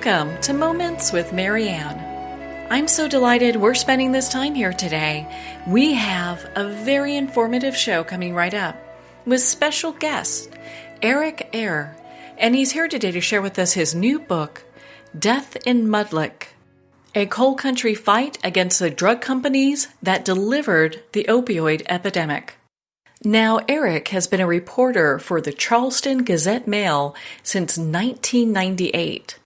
Welcome to Moments with Marianne. I'm so delighted we're spending this time here today. We have a very informative show coming right up with special guest, Eric-eyre, and he's here today to share with us his new book, Death in Mudlick, a coal country fight against the drug companies that delivered the opioid epidemic. Now, Eric has been a reporter for the Charleston Gazette-Mail since 1998.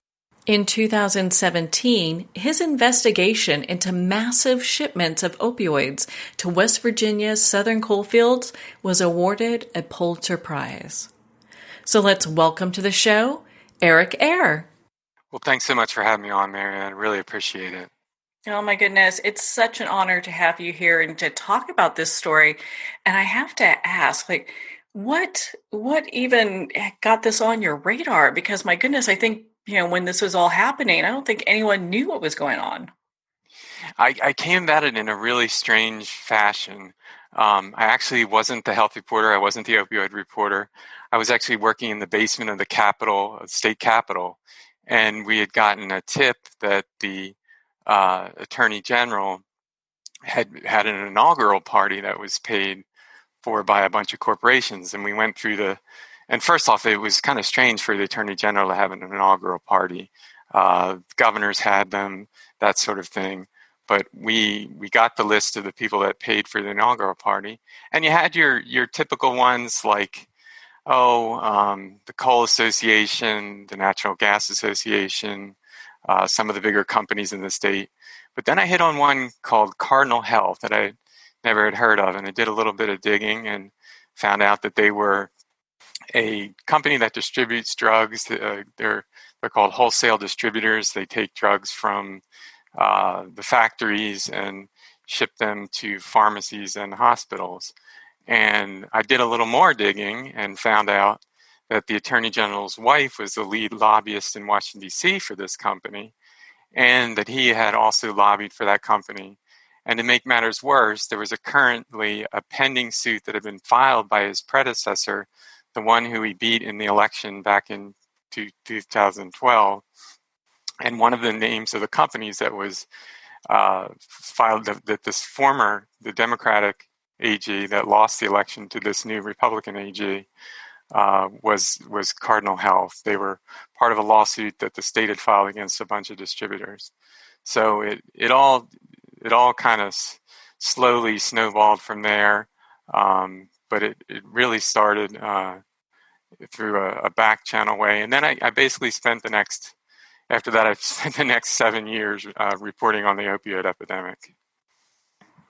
In 2017, his investigation into massive shipments of opioids to West Virginia's southern coalfields was awarded a Pulitzer Prize. So let's welcome to the show, Eric-eyre. Well, thanks so much for having me on, Marianne. I really appreciate it. Oh my goodness, it's such an honor to have you here and to talk about this story. And I have to ask, what even got this on your radar? Because my goodness, I think, when this was all happening, I don't think anyone knew what was going on. I came at it in a really strange fashion. I actually wasn't the health reporter. I wasn't the opioid reporter. I was actually working in the basement of the state capitol. And we had gotten a tip that the Attorney General had an inaugural party that was paid for by a bunch of corporations. And we went through and first off, it was kind of strange for the Attorney General to have an inaugural party. Governors had them, that sort of thing. But we got the list of the people that paid for the inaugural party. And you had your typical ones like, the Coal Association, the Natural Gas Association, some of the bigger companies in the state. But then I hit on one called Cardinal Health that I never had heard of. And I did a little bit of digging and found out that they were a company that distributes drugs. They're called wholesale distributors. They take drugs from the factories and ship them to pharmacies and hospitals. And I did a little more digging and found out that the Attorney General's wife was the lead lobbyist in Washington, D.C. for this company, and that he had also lobbied for that company. And to make matters worse, there was currently a pending suit that had been filed by his predecessor, the one who he beat in the election back in 2012. And one of the names of the companies that was filed, that the Democratic AG that lost the election to this new Republican AG, was Cardinal Health. They were part of a lawsuit that the state had filed against a bunch of distributors. So it all kind of slowly snowballed from there, but it really started through a back channel way. And then I basically spent after that, I've spent the next 7 years reporting on the opioid epidemic.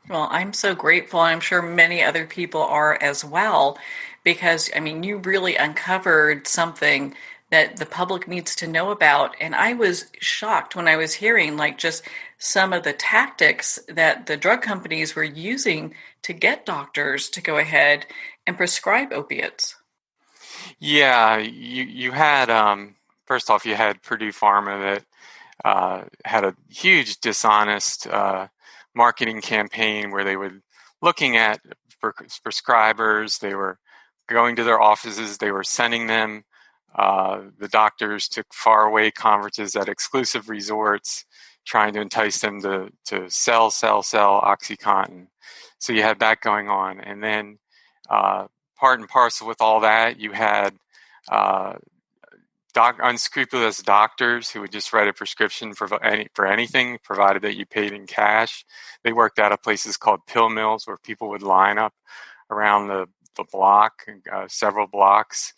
Well, I'm so grateful. I'm sure many other people are as well, because, you really uncovered something that the public needs to know about. And I was shocked when I was hearing just some of the tactics that the drug companies were using to get doctors to go ahead and prescribe opiates. Yeah, you had, first off, you had Purdue Pharma that had a huge dishonest marketing campaign where they were looking at prescribers. They were going to their offices. They were sending them, the doctors, to faraway conferences at exclusive resorts, trying to entice them to sell OxyContin. So you had that going on. And then part and parcel with all that, you had unscrupulous doctors who would just write a prescription for anything, provided that you paid in cash. They worked out of places called pill mills where people would line up around the block, several blocks.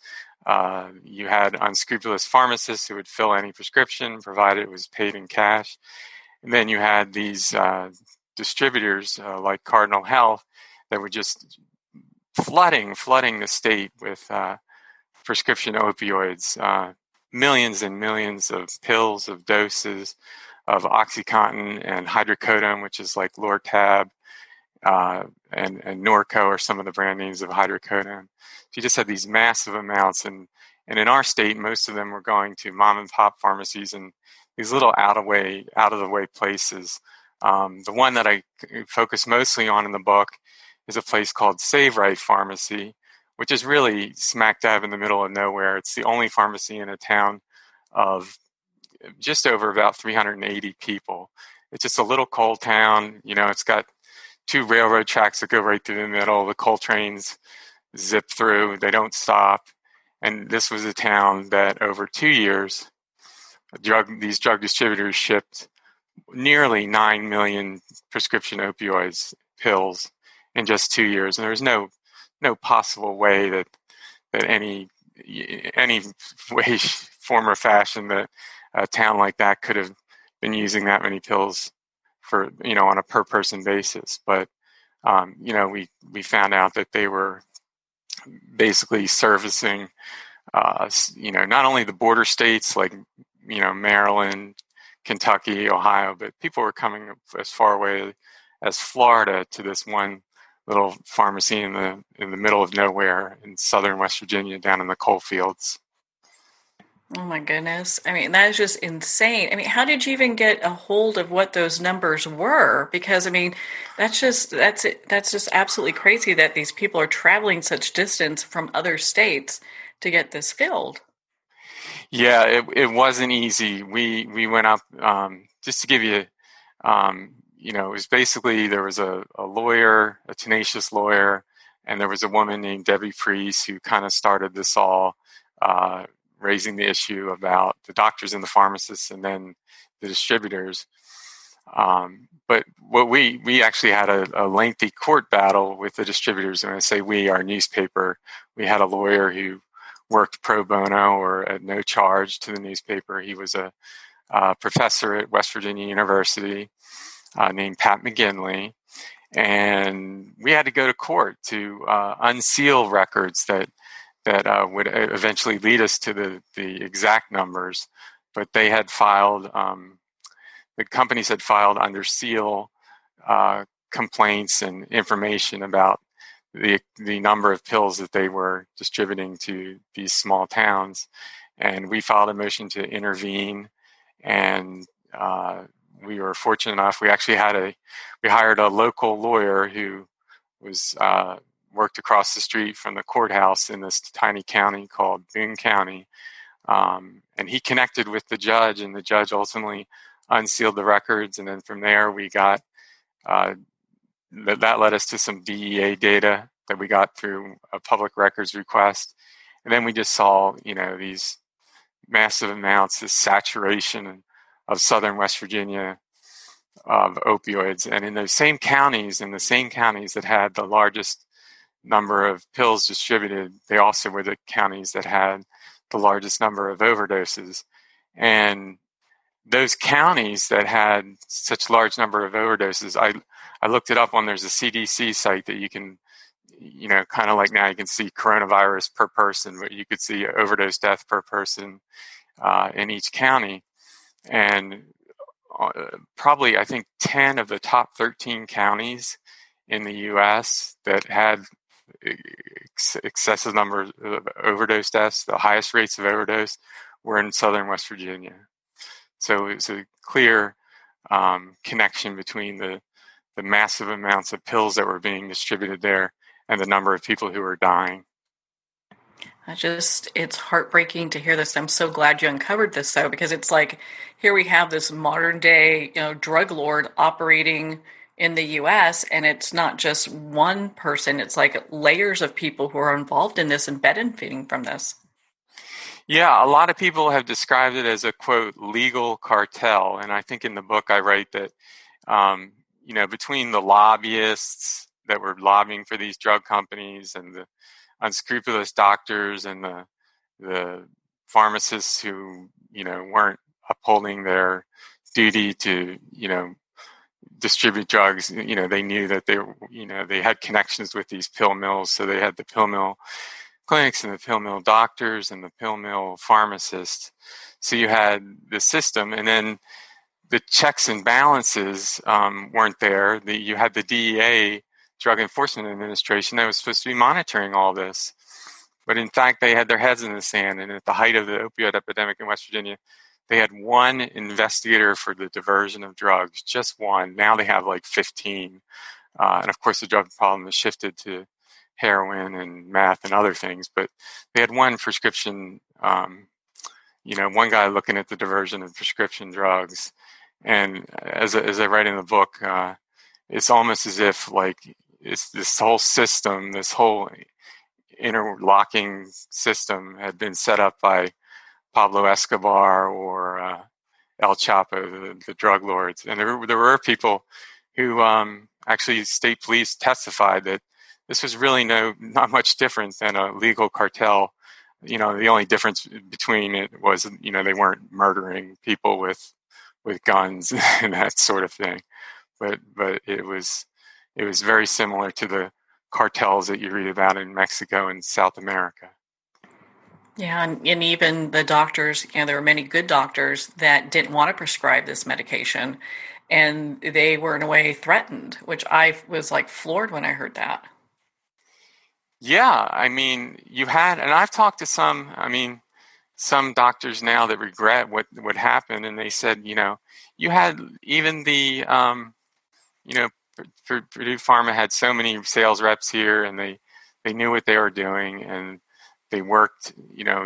You had unscrupulous pharmacists who would fill any prescription, provided it was paid in cash. And then you had these distributors like Cardinal Health that were just flooding the state with prescription opioids, millions and millions of pills, of doses of OxyContin and hydrocodone, which is like Lortab, and Norco are some of the brand names of hydrocodone. So you just had these massive amounts, and in our state, most of them were going to mom and pop pharmacies and these little out of the way places. The one that I focus mostly on in the book is a place called Save Right Pharmacy, which is really smack dab in the middle of nowhere. It's the only pharmacy in a town of just over about 380 people. It's just a little coal town. It's got 2 railroad tracks that go right through the middle. The coal trains zip through. They don't stop. And this was a town that over 2 years, these drug distributors shipped nearly 9 million prescription opioids pills in just 2 years. And there was no possible way that any way, form, or fashion that a town like that could have been using that many pills for, on a per person basis. But, we found out that they were basically servicing, not only the border states like, Maryland, Kentucky, Ohio, but people were coming as far away as Florida to this one little pharmacy in the middle of nowhere in southern West Virginia, down in the coal fields. Oh my goodness. I mean, that is just insane. I mean, how did you even get a hold of what those numbers were? Because I mean, that's just absolutely crazy that these people are traveling such distance from other states to get this filled. Yeah, it wasn't easy. We went up, just to give you, it was basically, there was a lawyer, a tenacious lawyer, and there was a woman named Debbie Priest who kind of started this all, raising the issue about the doctors and the pharmacists and then the distributors. But what we actually had a lengthy court battle with the distributors. And when I say we, our newspaper, we had a lawyer who worked pro bono or at no charge to the newspaper. He was a professor at West Virginia University, named Pat McGinley. And we had to go to court to unseal records that would eventually lead us to the exact numbers. But they had filed, the companies had filed under seal complaints and information about the number of pills that they were distributing to these small towns. And we filed a motion to intervene. And we were fortunate enough, we hired a local lawyer who was worked across the street from the courthouse in this tiny county called Boone County. And he connected with the judge, and the judge ultimately unsealed the records. And then from there, we got, that led us to some DEA data that we got through a public records request. And then we just saw, these massive amounts, this saturation of southern West Virginia of opioids. And in those same counties, that had the largest number of pills distributed, they also were the counties that had the largest number of overdoses. And those counties that had such large number of overdoses, I looked it up on, there's a CDC site that you can, kind of like now you can see coronavirus per person, but you could see overdose death per person in each county. And probably, I think 10 of the top 13 counties in the U.S. that had excessive numbers of overdose deaths, the highest rates of overdose, were in southern West Virginia. So it's a clear connection between the massive amounts of pills that were being distributed there and the number of people who were dying. It's heartbreaking to hear this. I'm so glad you uncovered this, though, because it's like, here we have this modern day, drug lord operating in the U.S., and it's not just one person. It's like layers of people who are involved in this and benefiting from this. Yeah, a lot of people have described it as a, quote, legal cartel. And I think in the book I write that, between the lobbyists that were lobbying for these drug companies and the unscrupulous doctors and the pharmacists who, weren't upholding their duty to, distribute drugs, they knew that they had connections with these pill mills. So they had the pill mill clinics and the pill mill doctors and the pill mill pharmacists. So you had the system, and then the checks and balances weren't there. You had the DEA, Drug Enforcement Administration, that was supposed to be monitoring all this. But in fact, they had their heads in the sand. And at the height of the opioid epidemic in West Virginia, they had one investigator for the diversion of drugs, just one. Now they have like 15. And of course, the drug problem has shifted to heroin and meth and other things. But they had one prescription one guy looking at the diversion of prescription drugs. And as I write in the book, it's almost as if like it's this whole system, this whole interlocking system had been set up by Pablo Escobar or El Chapo, the drug lords. And there were people who actually state police testified that this was really not much different than a legal cartel. The only difference between it was, they weren't murdering people with guns and that sort of thing. But it was very similar to the cartels that you read about in Mexico and South America. Yeah, and even the doctors, there were many good doctors that didn't want to prescribe this medication, and they were in a way threatened, which I was like floored when I heard that. Yeah, I mean, and I've talked to some doctors now that regret what happened, and they said, you had even the, Purdue Pharma had so many sales reps here, and they knew what they were doing, and they worked,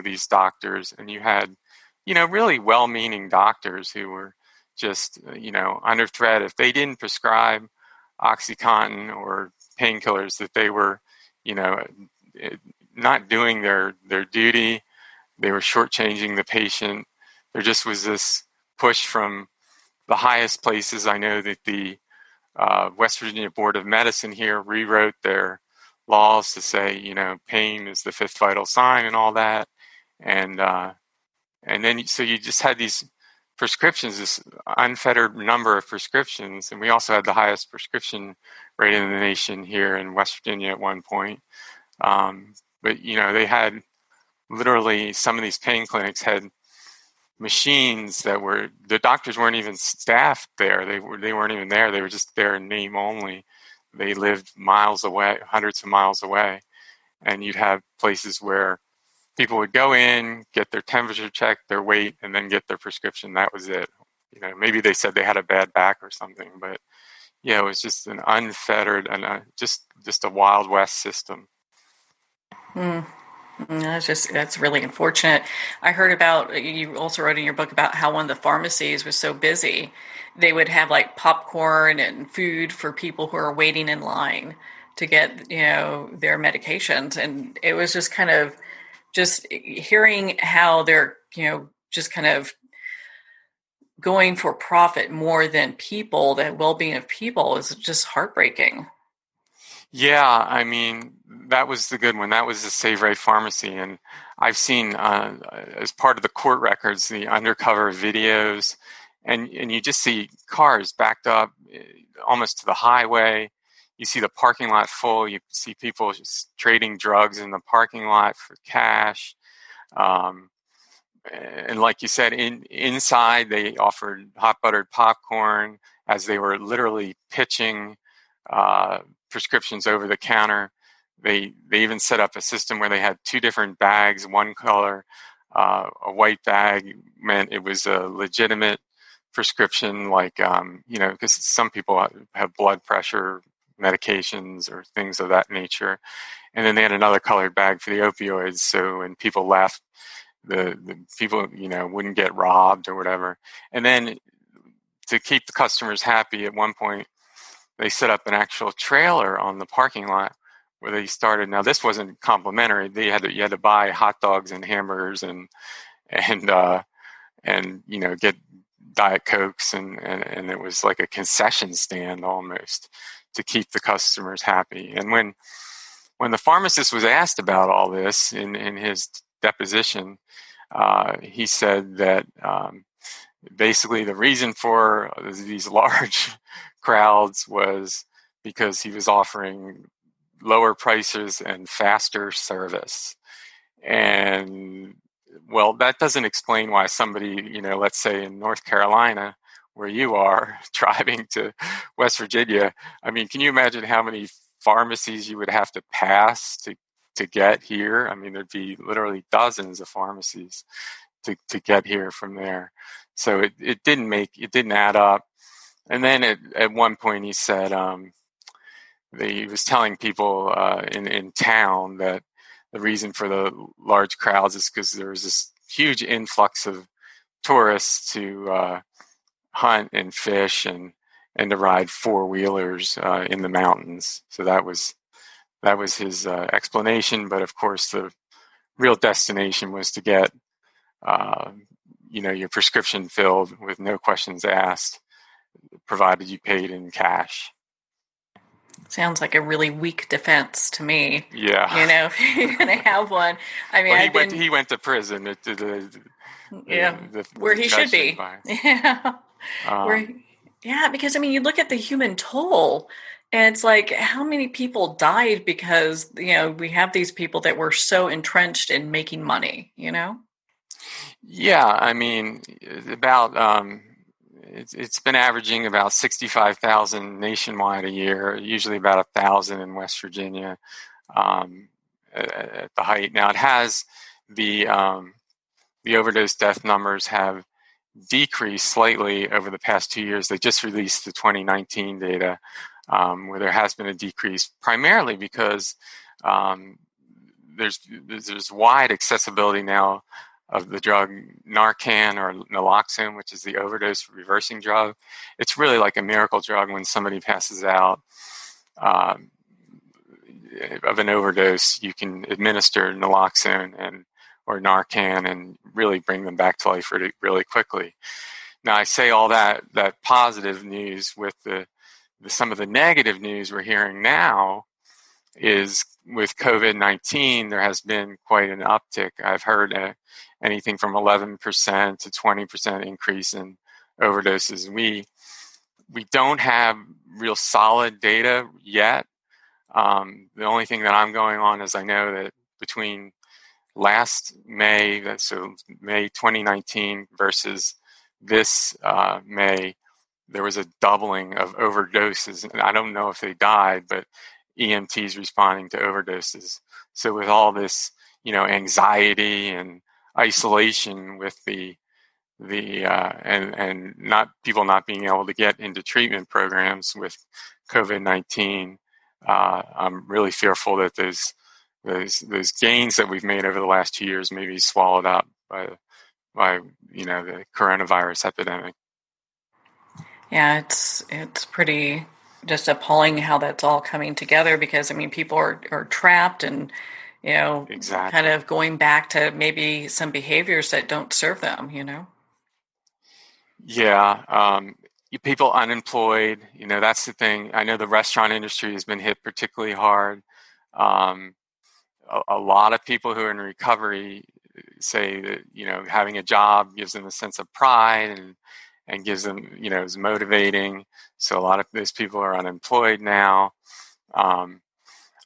these doctors, and you had, really well-meaning doctors who were just, under threat. If they didn't prescribe OxyContin or painkillers, that they were, not doing their duty. They were shortchanging the patient. There just was this push from the highest places. I know that the West Virginia Board of Medicine here rewrote their laws to say, pain is the fifth vital sign and all that. And then, so you just had these prescriptions, this unfettered number of prescriptions. And we also had the highest prescription rate in the nation here in West Virginia at one point. But, they had literally, some of these pain clinics had machines that the doctors weren't even staffed there. They weren't even there. They were just there in name only. They lived miles away, hundreds of miles away. And you'd have places where people would go in, get their temperature checked, their weight, and then get their prescription. That was it. Maybe they said they had a bad back or something, but yeah, it was just an unfettered and just a Wild West system. That's really unfortunate. I heard about, you also wrote in your book about how one of the pharmacies was so busy, they would have like popcorn and food for people who are waiting in line to get, their medications. And it was just kind of just hearing how they're, just kind of going for profit more than people, the well-being of people, is just heartbreaking. Yeah, I mean, that was the good one. That was the Save Right Pharmacy. And I've seen, as part of the court records, the undercover videos, and you just see cars backed up almost to the highway. You see the parking lot full. You see people just trading drugs in the parking lot for cash. And like you said, inside they offered hot buttered popcorn as they were literally pitching prescriptions over the counter. They even set up a system where they had two different bags, one color. A white bag meant it was a legitimate prescription, like, because some people have blood pressure medications or things of that nature. And then they had another colored bag for the opioids. So when people left, the people, wouldn't get robbed or whatever. And then to keep the customers happy, at one point, they set up an actual trailer on the parking lot where they started. Now, this wasn't complimentary. You had to buy hot dogs and hamburgers and get Diet Cokes, and it was like a concession stand almost to keep the customers happy. And when the pharmacist was asked about all this in his deposition, he said that basically the reason for these large crowds was because he was offering lower prices and faster service. And well, that doesn't explain why somebody, let's say in North Carolina, where you are, driving to West Virginia, I mean, can you imagine how many pharmacies you would have to pass to get here? I mean, there'd be literally dozens of pharmacies to get here from there. So it didn't add up. And then at one point he said he was telling people in town that the reason for the large crowds is because there was this huge influx of tourists to hunt and fish and to ride four-wheelers in the mountains. So that was his explanation. But of course, the real destination was to get your prescription filled with no questions asked, provided you paid in cash. Sounds like a really weak defense to me. Yeah. If you're going to have one. I mean, he went to prison. Where he should be. Yeah. Because you look at the human toll, and it's like, how many people died because, we have these people that were so entrenched in making money, Yeah, about it's been averaging about 65,000 nationwide a year, usually about 1,000 in West Virginia at the height. Now it has the overdose death numbers have decreased slightly over the past 2 years. They just released the 2019 data where there has been a decrease, primarily because there's wide accessibility now of the drug Narcan or naloxone, which is the overdose reversing drug. It's really like a miracle drug when somebody passes out of an overdose. You can administer naloxone or Narcan and really bring them back to life really quickly. Now, I say all that positive news with some of the negative news we're hearing now is with COVID-19, there has been quite an uptick. I've heard anything from 11% to 20% increase in overdoses. We don't have real solid data yet. The only thing that I'm going on is I know that between last May, so May 2019 versus this May, there was a doubling of overdoses. And I don't know if they died, but EMTs responding to overdoses. So with all this, anxiety and isolation with and not people not being able to get into treatment programs with COVID-19, I'm really fearful that those gains that we've made over the last 2 years may be swallowed up by the coronavirus epidemic. Yeah, it's pretty just appalling how that's all coming together because people are trapped and Exactly. kind of going back to maybe some behaviors that don't serve them. Yeah, people unemployed. That's the thing. I know the restaurant industry has been hit particularly hard. A lot of people who are in recovery say that having a job gives them a sense of pride and gives them is motivating. So a lot of those people are unemployed now.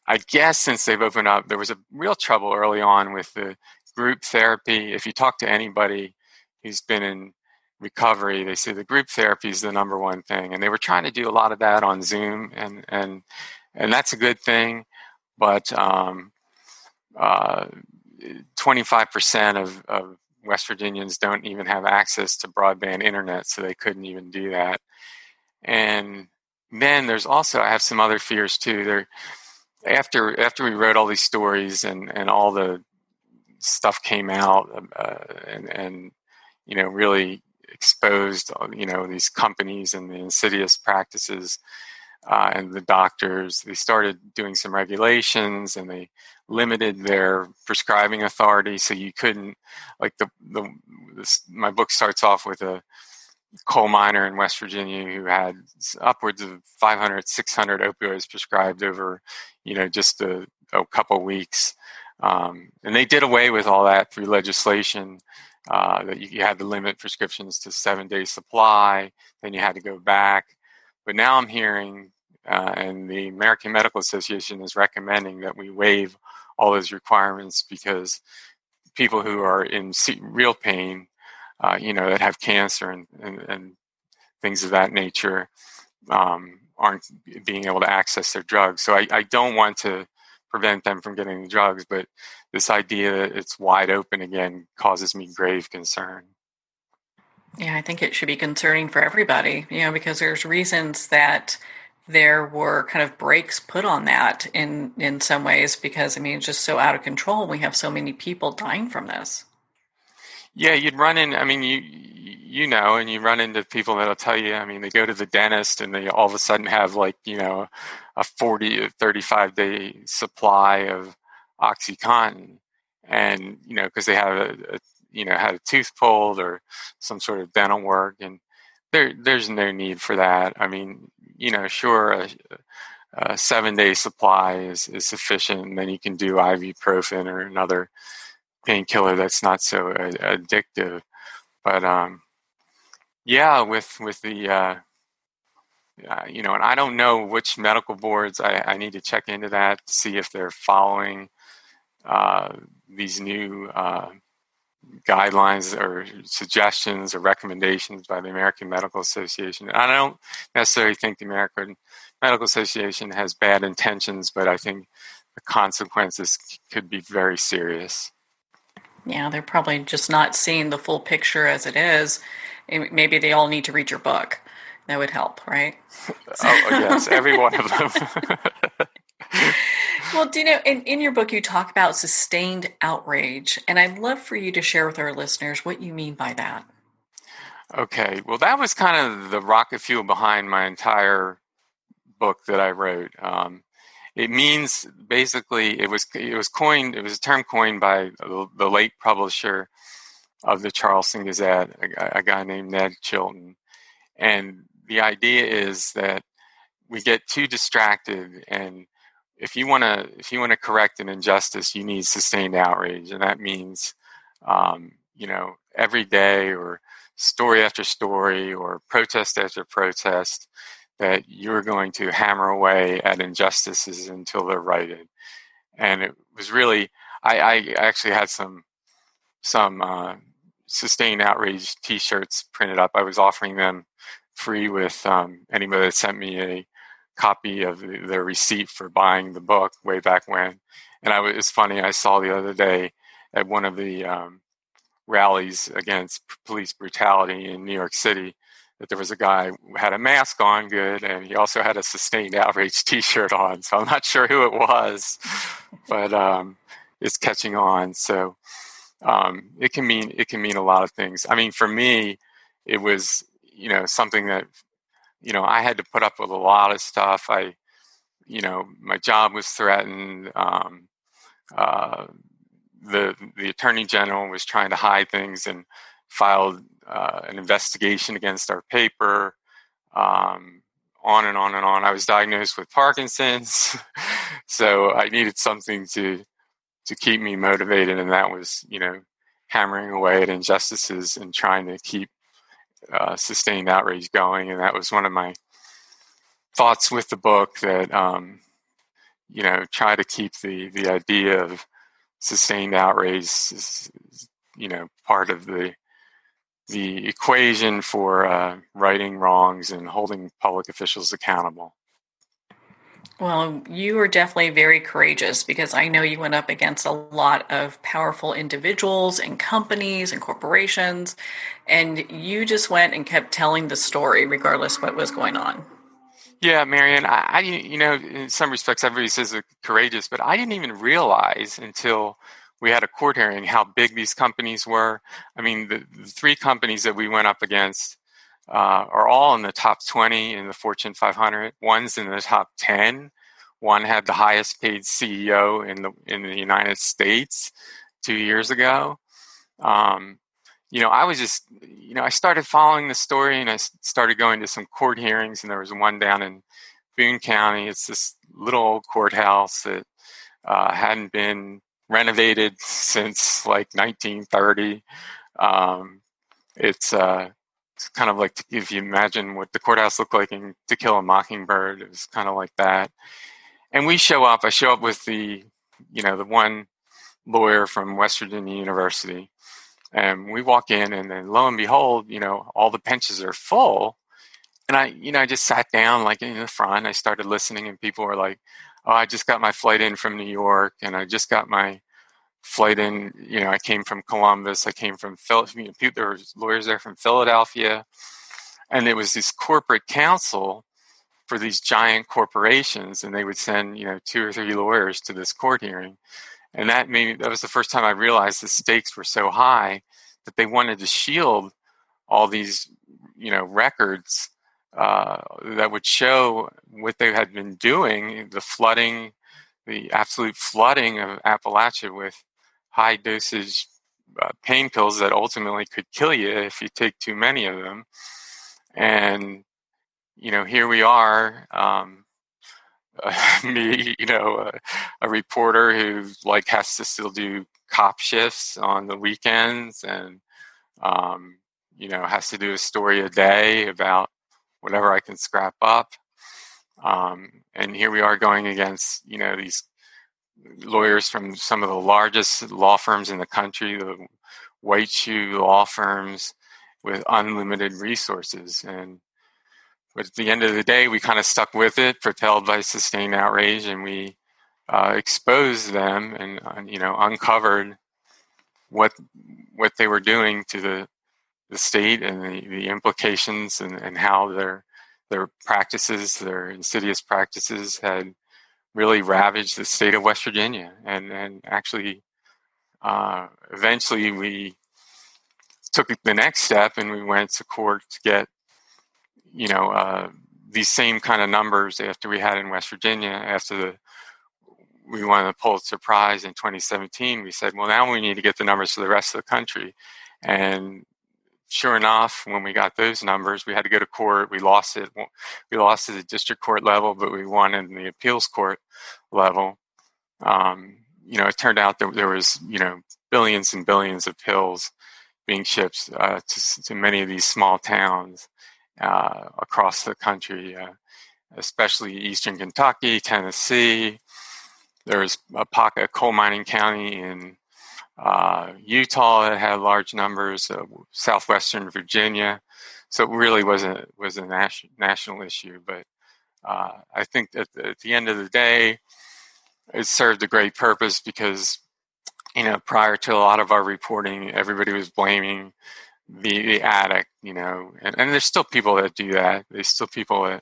I guess since they've opened up, there was a real trouble early on with the group therapy. If you talk to anybody who's been in recovery, they say the group therapy is the number one thing, and they were trying to do a lot of that on Zoom, and that's a good thing, but 25% of West Virginians don't even have access to broadband internet, so they couldn't even do that. And then there's also, I have some other fears too. After we wrote all these stories and all the stuff came out and really exposed these companies and the insidious practices and the doctors, they started doing some regulations and they limited their prescribing authority, so you couldn't, like my book starts off with a coal miner in West Virginia who had upwards of 500, 600 opioids prescribed over, just a couple weeks. And they did away with all that through legislation that you had to limit prescriptions to 7 days supply. Then you had to go back. But now I'm hearing, and the American Medical Association is recommending that we waive all those requirements because people who are in real pain, that have cancer and things of that nature, aren't being able to access their drugs. So I don't want to prevent them from getting the drugs, but this idea that it's wide open again causes me grave concern. Yeah, I think it should be concerning for everybody, because there's reasons that there were kind of brakes put on that in some ways because, it's just so out of control. We have so many people dying from this. Yeah, you'd run in. I mean, you know, and you run into people that'll tell you. I mean, they go to the dentist and they all of a sudden have like a 40 or 35-day supply of OxyContin, and because they have had a tooth pulled or some sort of dental work, and there's no need for that. I mean, sure, a 7-day supply is sufficient, and then you can do ibuprofen or another painkiller that's not so addictive. But yeah, with the and I don't know which medical boards. I need to check into that to see if they're following these new guidelines or suggestions or recommendations by the American Medical Association. And I don't necessarily think the American Medical Association has bad intentions, but I think the consequences could be very serious. Yeah, they're probably just not seeing the full picture as it is. Maybe they all need to read your book. That would help, right? Oh, yes, every one of them. Well, in your book, you talk about sustained outrage, and I'd love for you to share with our listeners what you mean by that. Okay, well, that was kind of the rocket fuel behind my entire book that I wrote. It means basically it was a term coined by the late publisher of the Charleston Gazette, a guy named Ned Chilton, and the idea is that we get too distracted, and if you want to correct an injustice, you need sustained outrage, and that means every day or story after story or protest after protest that you're going to hammer away at injustices until they're righted. And it was really, I actually had some sustained outrage T-shirts printed up. I was offering them free with anybody that sent me a copy of their receipt for buying the book way back when. And it's funny, I saw the other day at one of the rallies against police brutality in New York City that there was a guy who had a mask on, good, and he also had a sustained outrage T-shirt on. So I'm not sure who it was, but it's catching on. So it can mean a lot of things. I mean, for me, it was something that I had to put up with a lot of stuff. My job was threatened. The attorney general was trying to hide things and filed an investigation against our paper. On and on and on. I was diagnosed with Parkinson's, so I needed something to keep me motivated, and that was hammering away at injustices and trying to keep sustained outrage going. And that was one of my thoughts with the book, that try to keep the idea of sustained outrage part of the equation for righting wrongs and holding public officials accountable. Well, you are definitely very courageous, because I know you went up against a lot of powerful individuals and companies and corporations, and you just went and kept telling the story regardless what was going on. Yeah, Marianne, I in some respects, everybody says they're courageous, but I didn't even realize until we had a court hearing how big these companies were. I mean, the 3 companies that we went up against are all in the top 20 in the Fortune 500. One's in the top 10. One had the highest paid CEO in the United States 2 years ago. I was just, I started following the story, and I started going to some court hearings, and there was one down in Boone County. It's this little old courthouse that hadn't been renovated since like 1930. It's kind of like, if you imagine what the courthouse looked like in To Kill a Mockingbird, it was kind of like that. And I show up with the one lawyer from West Virginia University. And we walk in, and then lo and behold, all the benches are full. And I just sat down like in the front. I started listening, and people were like, "Oh, I just got my flight in from New York, and I just got my flight in. I came from Columbus. I came from Philadelphia. There were lawyers there from Philadelphia, and it was this corporate counsel for these giant corporations, and they would send 2 or 3 lawyers to this court hearing." And that was the first time I realized the stakes were so high that they wanted to shield all these, records that would show what they had been doing, the absolute flooding of Appalachia with high dosage pain pills that ultimately could kill you if you take too many of them. And, here we are, me, a reporter who has to still do cop shifts on the weekends and, has to do a story a day about whatever I can scrap up. And here we are going against, these lawyers from some of the largest law firms in the country, the white shoe law firms with unlimited resources. But at the end of the day, we kind of stuck with it, propelled by sustained outrage, and we exposed them and uncovered what they were doing to the state and the implications and how their practices, their insidious practices, had really ravaged the state of West Virginia. And actually, eventually we took the next step and we went to court to get, these same kind of numbers after we had in West Virginia. After we won the Pulitzer Prize in 2017, we said, well, now we need to get the numbers for the rest of the country. And sure enough, when we got those numbers, we had to go to court. We lost it. We lost at the district court level, but we won in the appeals court level. It turned out that there was, billions and billions of pills being shipped to many of these small towns across the country, especially eastern Kentucky, Tennessee. There's a coal mining county in Utah that had large numbers, southwestern Virginia. So it really was a national issue. But I think that at the end of the day, it served a great purpose because, prior to a lot of our reporting, everybody was blaming the addict, and there's still people that do that. There's still people that,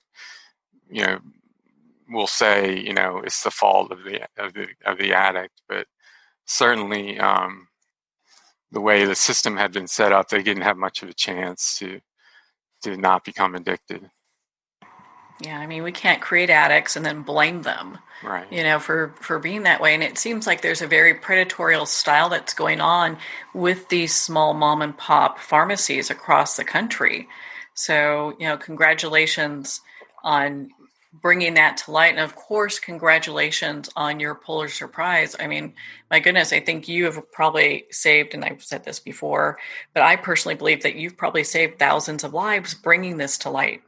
will say, it's the fault of the addict. But certainly, the way the system had been set up, they didn't have much of a chance to not become addicted. Yeah, I mean, we can't create addicts and then blame them, right? For being that way. And it seems like there's a very predatorial style that's going on with these small mom and pop pharmacies across the country. So, congratulations on bringing that to light. And of course, congratulations on your Pulitzer Prize. I mean, my goodness, I think you have probably saved, and I've said this before, but I personally believe that you've probably saved thousands of lives bringing this to light.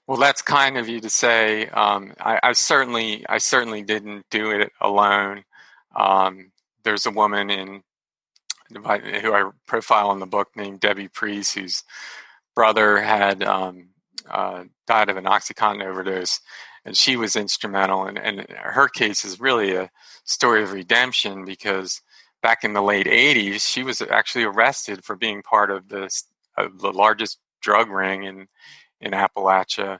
Well, that's kind of you to say. I certainly didn't do it alone. There's a woman who I profile in the book named Debbie Priest, whose brother had died of an OxyContin overdose, and she was instrumental. And her case is really a story of redemption because back in the late 80s, she was actually arrested for being part of the largest drug ring in Appalachia.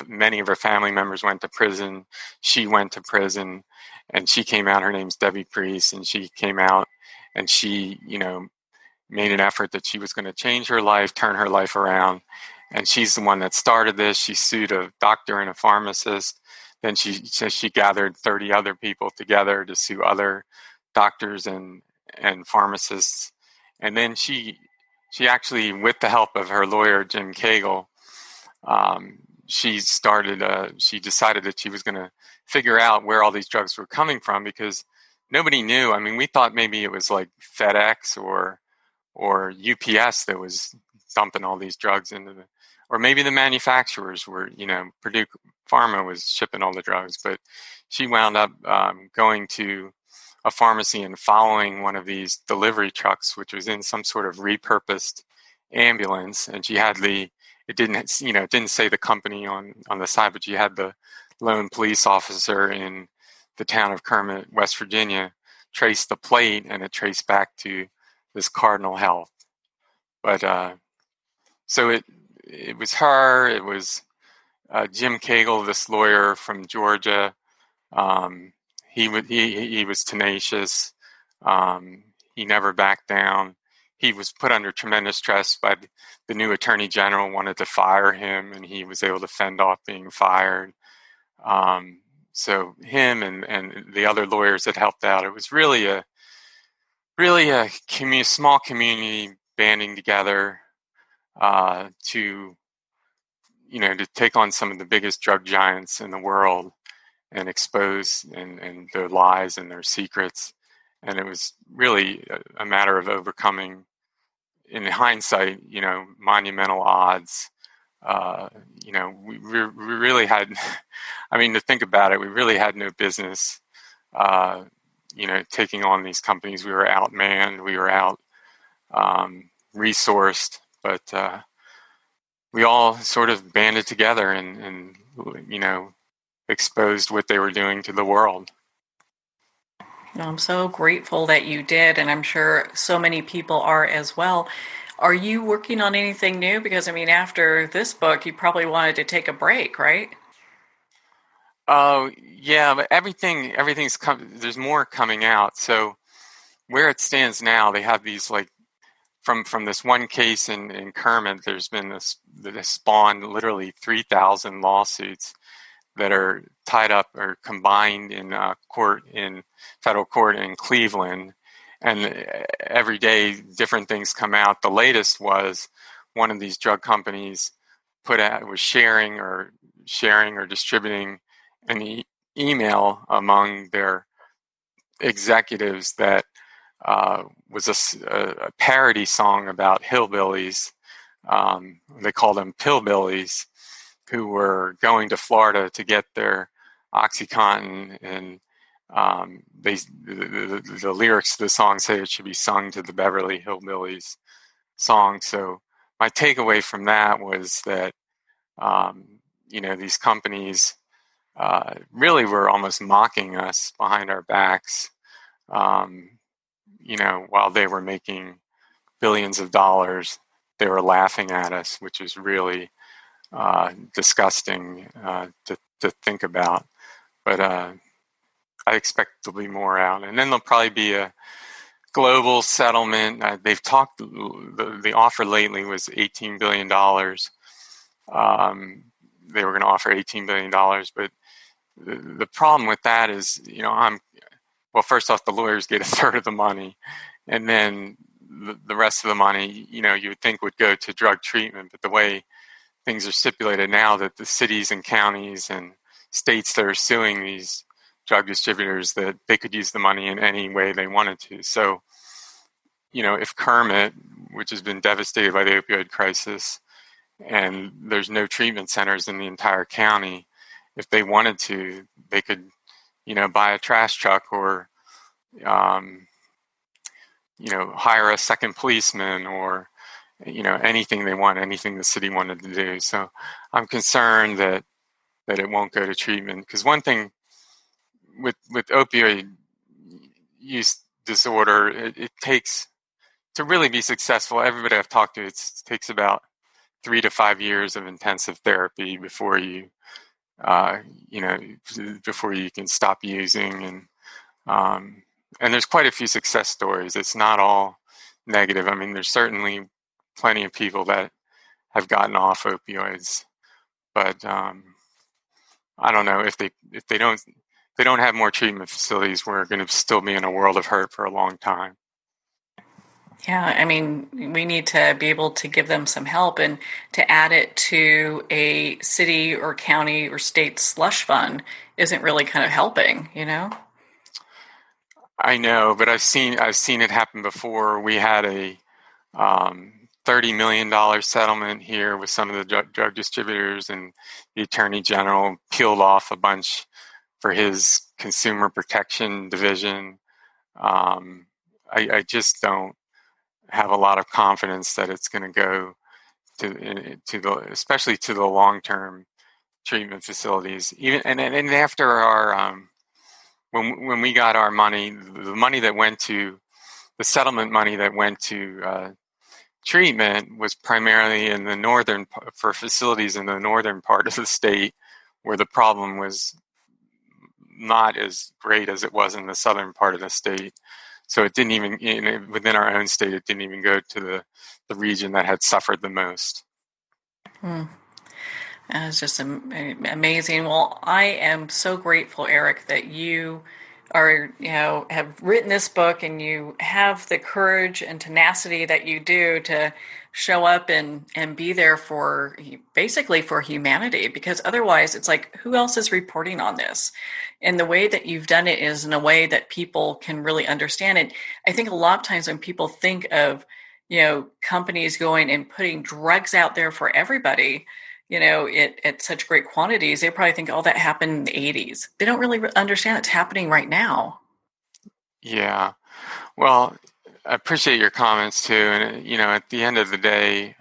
Many of her family members went to prison. She went to prison, and she came out. Her name's Debbie Priest, and she came out, and she, made an effort that she was going to change her life, turn her life around. And she's the one that started this. She sued a doctor and a pharmacist. Then she says she gathered 30 other people together to sue other doctors and pharmacists. And then she actually, with the help of her lawyer, Jim Cagle, she decided that she was going to figure out where all these drugs were coming from because nobody knew. I mean, we thought maybe it was like FedEx or UPS that was dumping all these drugs or maybe the manufacturers were, Purdue Pharma was shipping all the drugs, but she wound up going to a pharmacy and following one of these delivery trucks, which was in some sort of repurposed ambulance. And she had it didn't say the company on the side, but she had the lone police officer in the town of Kermit, West Virginia, trace the plate, and it traced back to this Cardinal Health. But so it was her. It was Jim Cagle, this lawyer from Georgia. He was tenacious. He never backed down. He was put under tremendous stress by the new attorney general, wanted to fire him, and he was able to fend off being fired. So him and the other lawyers that helped out, it was really a small community banding together to take on some of the biggest drug giants in the world and expose and their lies and their secrets. And it was really a matter of overcoming, in hindsight, monumental odds. We really had, to think about it, we really had no business, taking on these companies. We were outmanned, we were out resourced, but we all sort of banded together and exposed what they were doing to the world. I'm so grateful that you did, and I'm sure so many people are as well. Are you working on anything new? Because, after this book, you probably wanted to take a break, right? Oh, yeah, but everything's there's more coming out. So where it stands now, they have these, like, from this one case in Kermit, there's been this spawned literally 3,000 lawsuits that are tied up or combined in federal court in Cleveland, and every day different things come out. The latest was one of these drug companies was sharing or distributing an email among their executives that was a parody song about hillbillies. They called them pillbillies, who were going to Florida to get their OxyContin, and the lyrics to the song say it should be sung to the Beverly Hillbillies song. So my takeaway from that was that these companies really were almost mocking us behind our backs, while they were making billions of dollars. They were laughing at us, which is really disgusting to think about. But I expect there'll be more out, and then there'll probably be a global settlement. They've talked. The offer lately was $18 billion. They were going to offer $18 billion, but the problem with that is, first off, the lawyers get a third of the money, and then the rest of the money, you would think would go to drug treatment. But the way things are stipulated now, that the cities and counties and states that are suing these drug distributors, that they could use the money in any way they wanted to. So, if Kermit, which has been devastated by the opioid crisis, and there's no treatment centers in the entire county, if they wanted to, they could, buy a trash truck or, hire a second policeman or, anything they want, anything the city wanted to do. So I'm concerned that it won't go to treatment, because one thing with opioid use disorder, it takes, to really be successful, everybody I've talked to, it takes about 3 to 5 years of intensive therapy before you before you can stop using, and there's quite a few success stories. It's not all negative. There's certainly plenty of people that have gotten off opioids, but I don't know, if they don't have more treatment facilities, we're going to still be in a world of hurt for a long time. Yeah, we need to be able to give them some help, and to add it to a city or county or state slush fund isn't really kind of helping, I know, but I've seen it happen before. We had a $30 million settlement here with some of the drug distributors, and the Attorney General peeled off a bunch for his consumer protection division. I just don't have a lot of confidence that it's going to go especially to the long-term treatment facilities. Even and after our when we got our money, the settlement money that went to treatment was primarily in the for facilities in the northern part of the state, where the problem was not as great as it was in the southern part of the state. So it didn't even, within our own state, it didn't even go to the region that had suffered the most. It's just amazing. Well, I am so grateful, Eric, that you have written this book and you have the courage and tenacity that you do to show up and be there for humanity, because otherwise it's like, who else is reporting on this? And the way that you've done it is in a way that people can really understand it. I think a lot of times when people think of, companies going and putting drugs out there for everybody, at such great quantities, they probably think, oh, that happened in the 80s. They don't really understand it's happening right now. Yeah. Well, I appreciate your comments too. And, at the end of the day,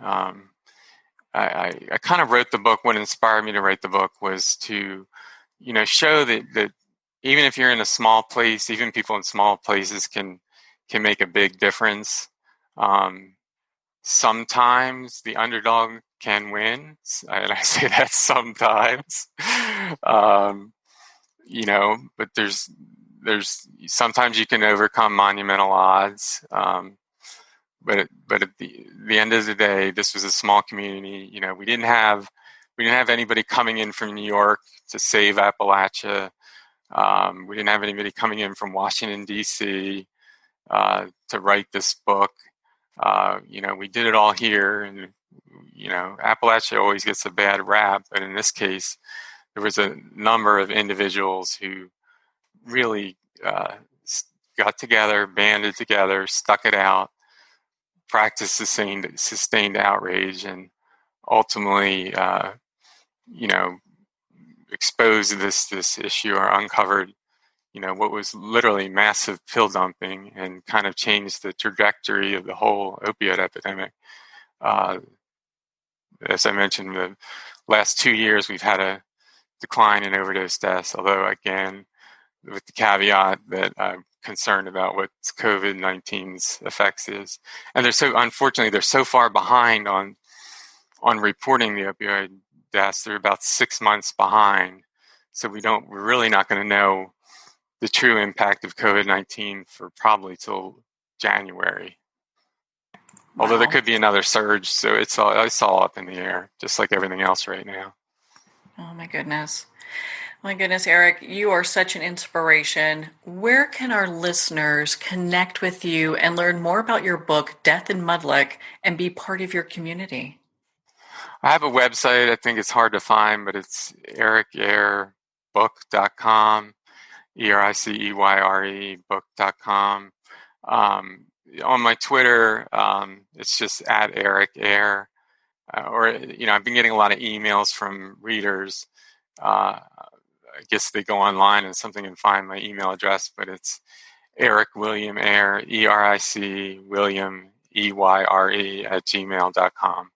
I kind of wrote the book. What inspired me to write the book was to, show that even if you're in a small place, even people in small places can make a big difference. Sometimes the underdog can win, and I say that sometimes, but there's sometimes you can overcome monumental odds. But at the end of the day, this was a small community. We didn't have anybody coming in from New York to save Appalachia. We didn't have anybody coming in from Washington, D.C. To write this book. We did it all here, and Appalachia always gets a bad rap, but in this case, there was a number of individuals who really got together, banded together, stuck it out, practiced sustained outrage, and ultimately, exposed this issue, or uncovered, what was literally massive pill dumping, and kind of changed the trajectory of the whole opioid epidemic. As I mentioned, the last 2 years, we've had a decline in overdose deaths, although, again, with the caveat that I'm concerned about what COVID-19's effects is. And unfortunately, they're so far behind on reporting the opioid deaths. They're about 6 months behind. So we're really not going to know the true impact of COVID-19 for probably till January. Wow. Although there could be another surge, so it's all up in the air, just like everything else right now. Oh my goodness. My goodness, Eric, you are such an inspiration. Where can our listeners connect with you and learn more about your book, Death in Mudlick, and be part of your community? I have a website. I think it's hard to find, but it's eric-eyre.book.com, ERICEYRE book.com. On my Twitter, it's just at eric-eyre. I've been getting a lot of emails from readers. I guess they go online and something can find my email address, but it's Eric William Eyre, ERIC William EYRE @gmail.com.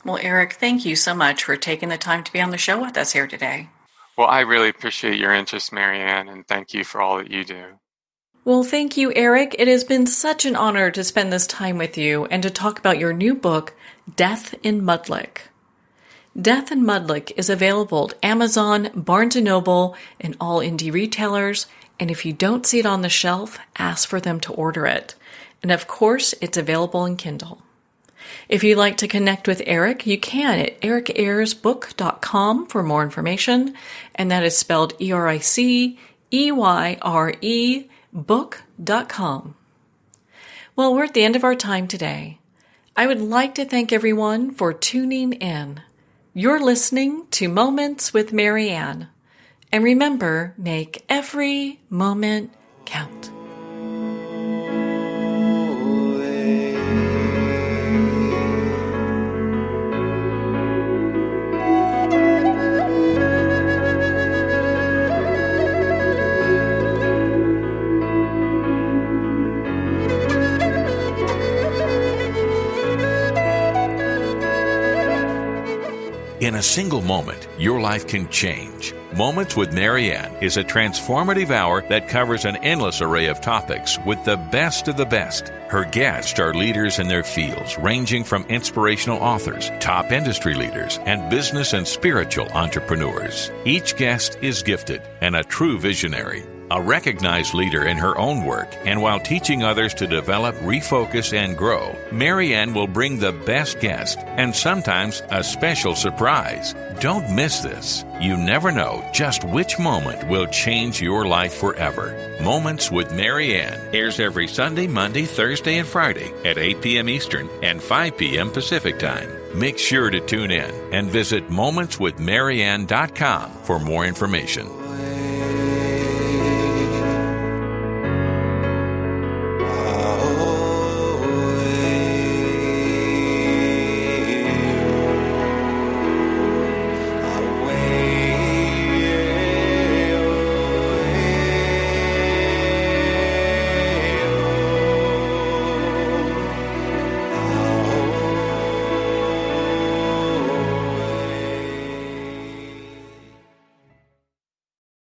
Well, Eric, thank you so much for taking the time to be on the show with us here today. Well, I really appreciate your interest, Marianne, and thank you for all that you do. Well, thank you, Eric. It has been such an honor to spend this time with you and to talk about your new book, Death in Mudlick. Death in Mudlick is available at Amazon, Barnes & Noble, and all indie retailers. And if you don't see it on the shelf, ask for them to order it. And of course, it's available in Kindle. If you'd like to connect with Eric, you can at eric-eyresbook.com for more information. And that is spelled ERICEYRE book.com. Well, we're at the end of our time today. I would like to thank everyone for tuning in. You're listening to Moments with Marianne. And remember, make every moment count. In a single moment, your life can change. Moments with Marianne is a transformative hour that covers an endless array of topics with the best of the best. Her guests are leaders in their fields, ranging from inspirational authors, top industry leaders, and business and spiritual entrepreneurs. Each guest is gifted and a true visionary. A recognized leader in her own work, and while teaching others to develop, refocus, and grow, Marianne will bring the best guest and sometimes a special surprise. Don't miss this. You never know just which moment will change your life forever. Moments with Marianne airs every Sunday, Monday, Thursday, and Friday at 8 p.m. Eastern and 5 p.m. Pacific Time. Make sure to tune in and visit momentswithmarianne.com for more information.